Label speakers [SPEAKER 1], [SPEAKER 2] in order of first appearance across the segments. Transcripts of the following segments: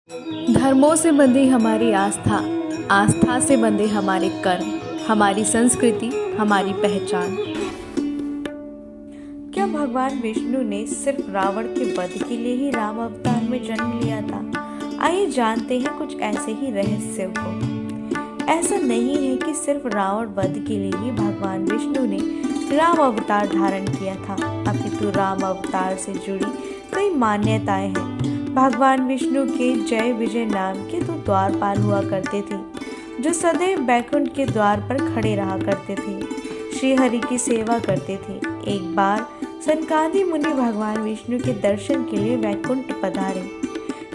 [SPEAKER 1] धर्मों से बंधी हमारी आस्था, आस्था से बंधे हमारे कर्म, हमारी संस्कृति, हमारी पहचान।
[SPEAKER 2] क्या भगवान विष्णु ने सिर्फ रावण के वध के लिए ही राम अवतार में जन्म लिया था? आइए जानते हैं कुछ ऐसे ही रहस्यों को। ऐसा नहीं है कि सिर्फ रावण वध के लिए ही भगवान विष्णु ने राम अवतार धारण किया था, अपितु राम अवतार से जुड़ी कई मान्यताएं हैं। भगवान विष्णु के जय विजय नाम के दो द्वारपाल हुआ करते थे, जो सदैव बैकुंठ के द्वार पर खड़े रहा करते थे, श्री हरि की सेवा करते थे। एक बार सनकादि मुनि भगवान विष्णु के दर्शन के लिए वैकुंठ पधारे।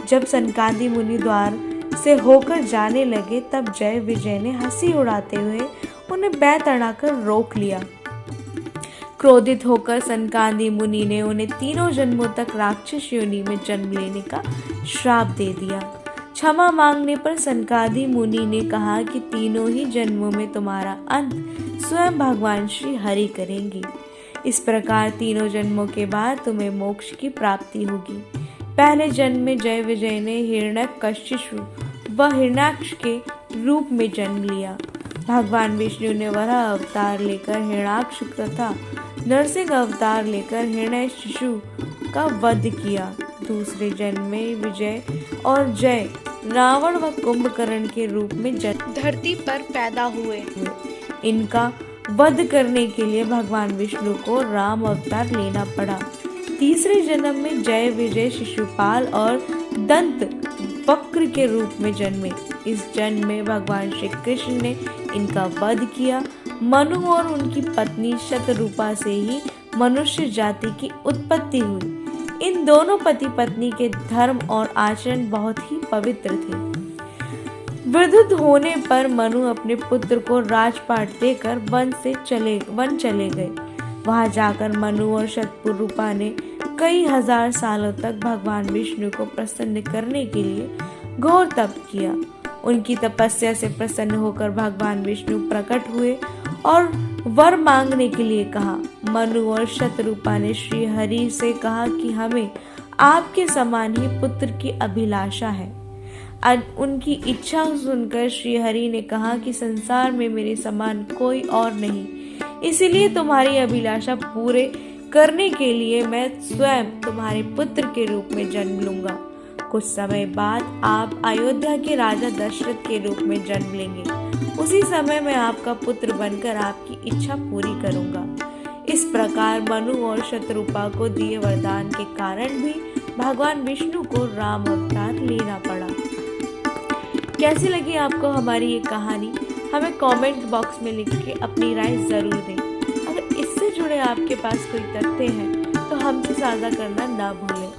[SPEAKER 2] जब सनकादि मुनि द्वार से होकर जाने लगे, तब जय विजय ने हंसी उड़ाते हुए उन्हें बैत अड़ाकर रोक लिया। क्रोधित होकर सनकादि मुनि ने उन्हें तीनों जन्मों तक राक्षस योनि में जन्म लेने का श्राप दे दिया। क्षमा मांगने पर सनकादि मुनि ने कहा कि तीनों ही जन्मों में तुम्हारा अंत स्वयं भगवान श्री हरि करेंगे। इस प्रकार तीनों जन्मों के बाद तुम्हें मोक्ष की प्राप्ति होगी। पहले जन्म में जय विजय ने हिरण्यकशिपु व हिरण्याक्ष के रूप में जन्म लिया। भगवान विष्णु ने वराह अवतार लेकर हिरण्याक्ष तथा नरसिंह अवतार लेकर हिरण्यकशिपु का वध किया। दूसरे जन्म में विजय और जय रावण व कुंभकर्ण के रूप में धरती पर पैदा हुए। इनका वध करने के लिए भगवान विष्णु को राम अवतार लेना पड़ा। तीसरे जन्म में जय विजय शिशुपाल और दंत वक्र के रूप में जन्मे। इस जन्म में भगवान श्री कृष्ण ने इनका वध किया। मनु और उनकी पत्नी शतरूपा से ही मनुष्य जाति की उत्पत्ति हुई। इन दोनों पति पत्नी के धर्म और आचरण बहुत ही पवित्र थे। वृद्ध होने पर मनु अपने पुत्र को राजपाट देकर वन चले गए। वहां जाकर मनु और शतरूपा ने कई हजार सालों तक भगवान विष्णु को प्रसन्न करने के लिए घोर तप किया। उनकी तपस्या से प्रसन्न होकर भगवान विष्णु प्रकट हुए और वर मांगने के लिए कहा। मनु और शतरूपा ने श्री हरि से कहा कि हमें आपके समान ही पुत्र की अभिलाषा है। उनकी इच्छा सुनकर श्री हरि ने कहा कि संसार में मेरे समान कोई और नहीं, इसलिए तुम्हारी अभिलाषा पूरे करने के लिए मैं स्वयं तुम्हारे पुत्र के रूप में जन्म लूंगा। कुछ समय बाद आप अयोध्या के राजा दशरथ के रूप में जन्म लेंगे। उसी समय मैं आपका पुत्र बनकर आपकी इच्छा पूरी करूंगा। इस प्रकार मनु और शतरूपा को दिए वरदान के कारण भी भगवान विष्णु को राम अवतार लेना पड़ा। कैसी लगी आपको हमारी ये कहानी? हमें कमेंट बॉक्स में लिख के अपनी राय जरूर दें। अगर इससे जुड़े आपके पास कोई तथ्य हैं तो हमसे साझा करना ना भूलें।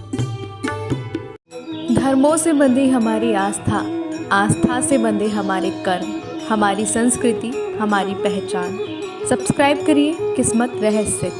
[SPEAKER 1] धर्मों से बंधी हमारी आस्था, आस्था से बंधे हमारे कर्म, हमारी संस्कृति, हमारी पहचान। सब्सक्राइब करिए किस्मत रहस्य।